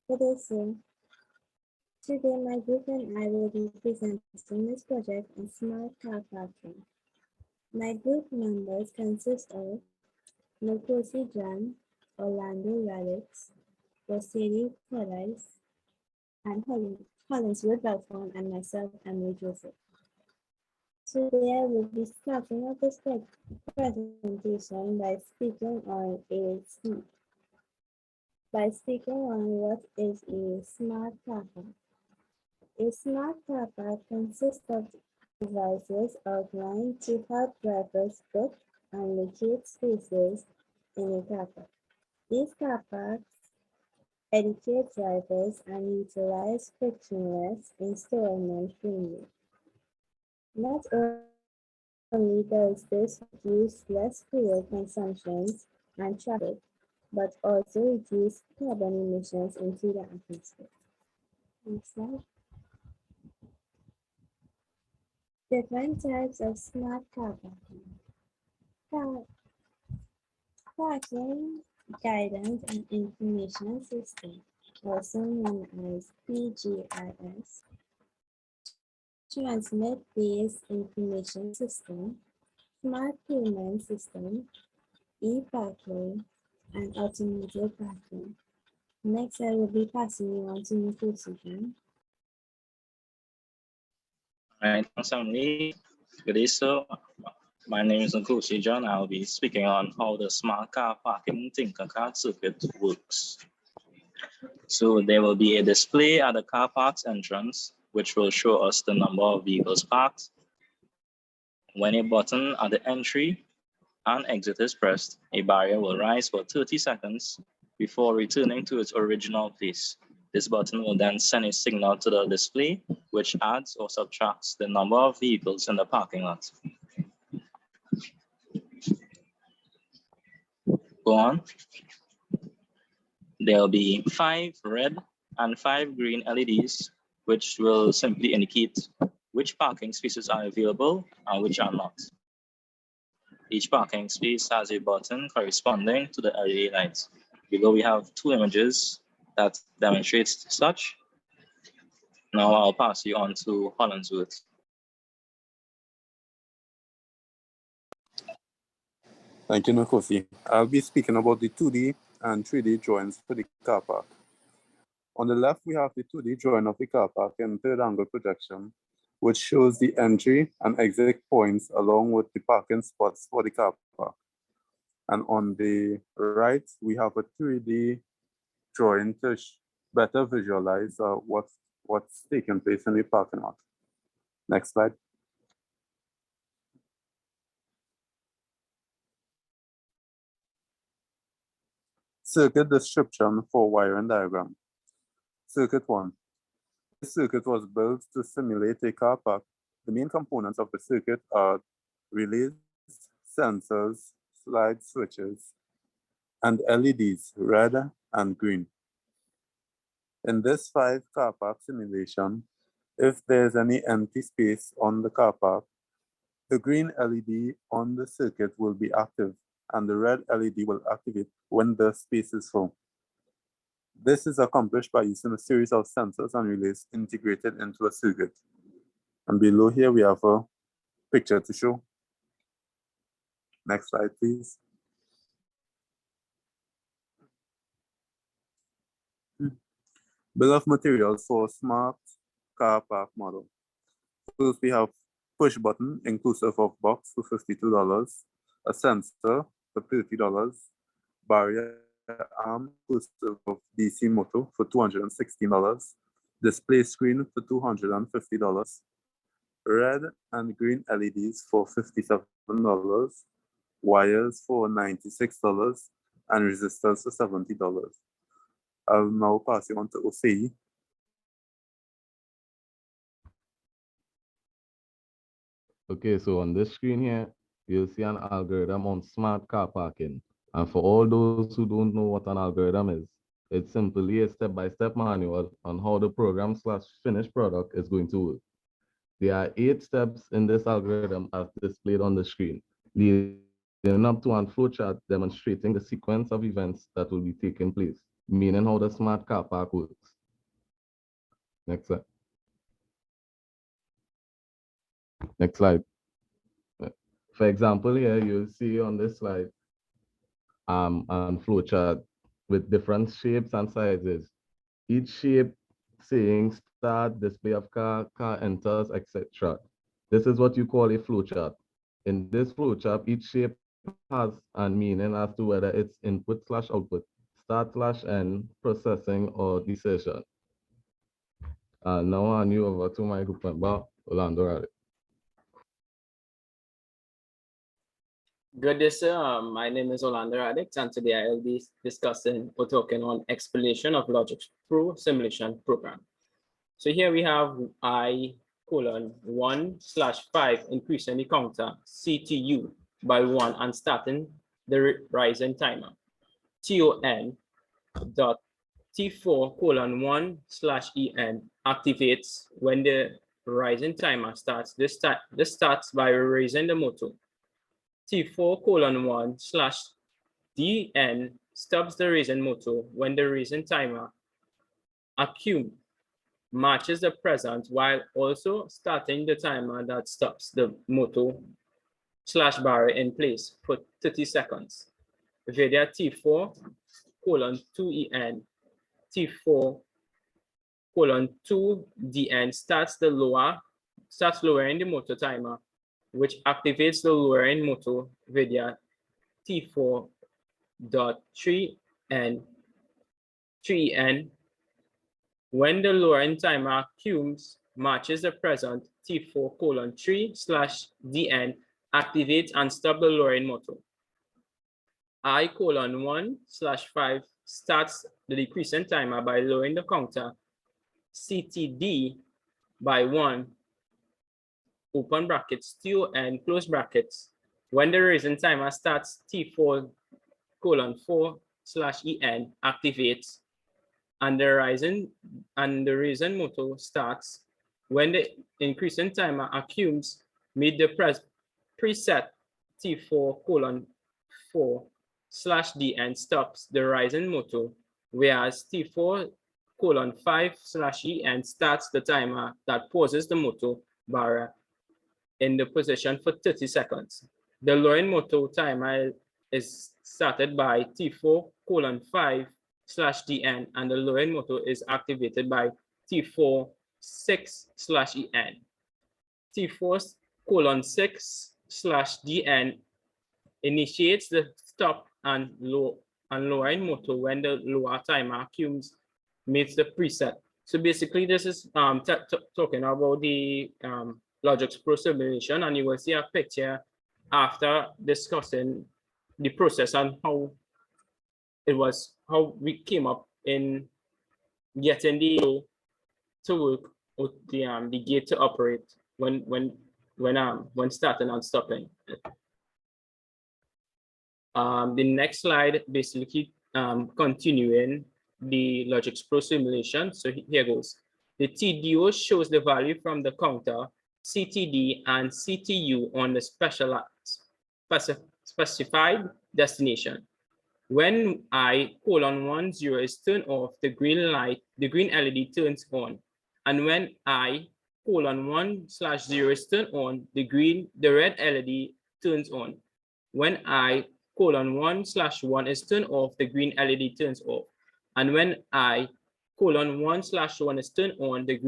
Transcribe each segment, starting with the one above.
Good day, sir. Today, my group and I will be presenting this project on smart car parking. My group members consist of Nokosi John, Orlando Radix, Rosidi Perez, and Hollinswood Belfon, and myself, Emily Joseph. Today, I will be starting off this presentation by speaking on what is a smart car park. A smart car park consists of devices outlined to help drivers book and locate spaces in a car park. These car parks educate drivers and utilize frictionless installment framework. Not only does this reduce less fuel consumptions and traffic, but also reduce carbon emissions into the atmosphere. Next slide. Different types of smart car parking. Car parking guidance and information system, also known as PGIS, transmit-based information system, smart payment system, e-parking, and automated parking. Next, I will be passing you on to Nicosi. All right, thanks, Emily. Good day, sir. My name is Nkushi John. I'll be speaking on how the smart car parking Tinker card circuit works. So there will be a display at the car park's entrance, which will show us the number of vehicles parked. When a button at the entry and exit is pressed, a barrier will rise for 30 seconds before returning to its original place. This button will then send a signal to the display, which adds or subtracts the number of vehicles in the parking lot. Go on. There'll be 5 red and 5 green LEDs, which will simply indicate which parking spaces are available and which are not. Each parking space has a button corresponding to the LED lights. Below we have 2 images that demonstrates such. Now I'll pass you on to Hollinsworth. Thank you, Nkosi. I'll be speaking about the 2D and 3D drawings for the car park. On the left, we have the 2D drawing of the car park in third angle projection, which shows the entry and exit points along with the parking spots for the car park. And on the right, we have a 3D drawing to better visualize what's taking place in the parking lot. Next slide. Circuit description for wiring diagram. Circuit 1. This circuit was built to simulate a car park. The main components of the circuit are relays, sensors, slide switches, and LEDs, red and green. In this 5 car park simulation, if there's any empty space on the car park, the green LED on the circuit will be active and the red LED will activate when the space is full. This is accomplished by using a series of sensors and relays integrated into a circuit. And below here, we have a picture to show. Next slide, please. Bill of materials for smart car park model. First, we have push button inclusive of box for $52, a sensor for $30, barrier arm inclusive of DC motor for $216, display screen for $250, red and green LEDs for $57, wires for $96, and resistors for $70. I'll now pass you on to Osei. Okay, so on this screen here, you'll see an algorithm on smart car parking. And for all those who don't know what an algorithm is, it's simply a step-by-step manual on how the program/finished product is going to work. There are 8 steps in this algorithm as displayed on the screen, leading up to a flowchart demonstrating the sequence of events that will be taking place. meaning how the smart car park works. Next slide. Next slide. For example, here you'll see on this slide and flowchart with different shapes and sizes. Each shape saying start, display of car, car enters, etc. This is what you call a flowchart. In this flowchart, each shape has a meaning as to whether it's input/output, start/end, processing, or decision. Now I hand you over to my group member, Orlando Raleigh. Good day, sir. My name is Orlando Radix, and today I'll be discussing or talking on explanation of Logic Pro simulation program. So here we have I:1/5 increasing the counter CTU by 1 and starting the rising timer. TON dot T4:1/EN activates when the rising timer starts. This starts by raising the motor. T4:1/DN stops the raising motor when the raising timer accum matches the present while also starting the timer that stops the motor /barrier in place for 30 seconds. Via T4:2EN, T4:2DN starts lowering the motor timer, which activates the lowering motor via T4.3N. When the lowering timer accums matches the present, T4:3/DN activates and stop the lowering motor. I:1/5 starts the decreasing timer by lowering the counter CTD by 1, open brackets, TON, close brackets. When the raising timer starts, T4:4/EN activates and the raising motor starts. When the increasing timer accums, meet the preset T4:4/DN stops the rising motor, whereas T4:5/EN starts the timer that pauses the motor barrier in the position for 30 seconds. The lowering motor timer is started by T4:5/DN and the lowering motor is activated by T4:6/EN. T4:6/DN initiates the stop and lowering motor when the lower timer accums meets the preset. So basically this is talking about the Logic Pro simulation, and you will see a picture after discussing the process and how we came up in getting the to work with the gate to operate when starting and stopping. The next slide basically continuing the Logic Pro simulation. So here goes. The TDO shows the value from the counter CTD and CTU on the specified destination. When I:10 is turned off, the green LED turns on. And when I:1/0 is turned on, the red LED turns on. When I:1/1 is turned off, the green LED turns off. And when I:1/1 is turned on, the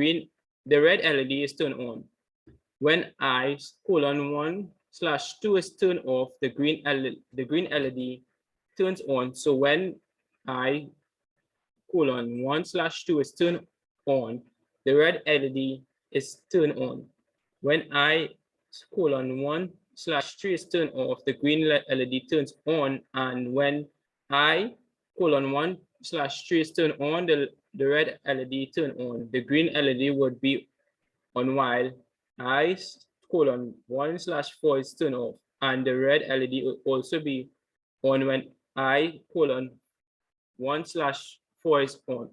red LED is turned on. When I:1/2 is turned off, the green LED turns on. So when I:1/2 is turned on, the red LED is turned on. When I:1/3 is turned off, the green LED turns on. And when I:1/3 is turned on, the red LED turn on. The green LED would be on while I:1/4 is turned off, and the red LED will also be on when I:1/4 is on.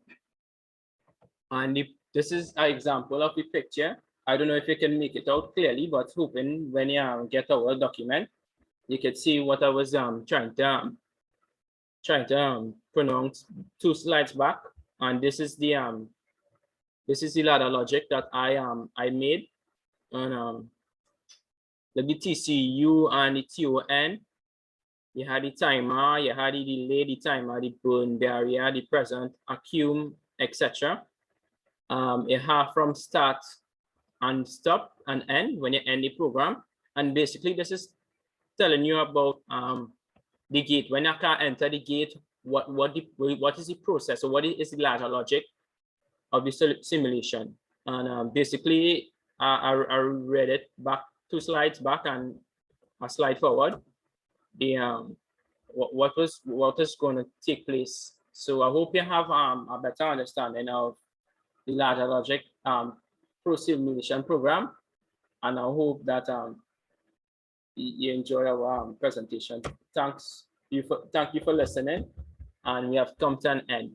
And this is an example of the picture. I don't know if you can make it out clearly, but hoping when you get our document, you can see what I was trying to trying to pronounce 2 slides back, and this is the ladder logic that I made, and the TCU and the TON. You had the timer, you had the delay, the timer, the burn barrier, the present, accum, etc. You have from start and stop and end when you end the program. And basically this is telling you about the gate. When I can enter the gate, what is the process, or what is the ladder logic of the simulation? And basically I read it back 2 slides back and a slide forward, the what is going to take place. So I hope you have a better understanding of the ladder logic pro simulation program, and I hope that you enjoy our presentation. Thank you for listening, and we have come to an end.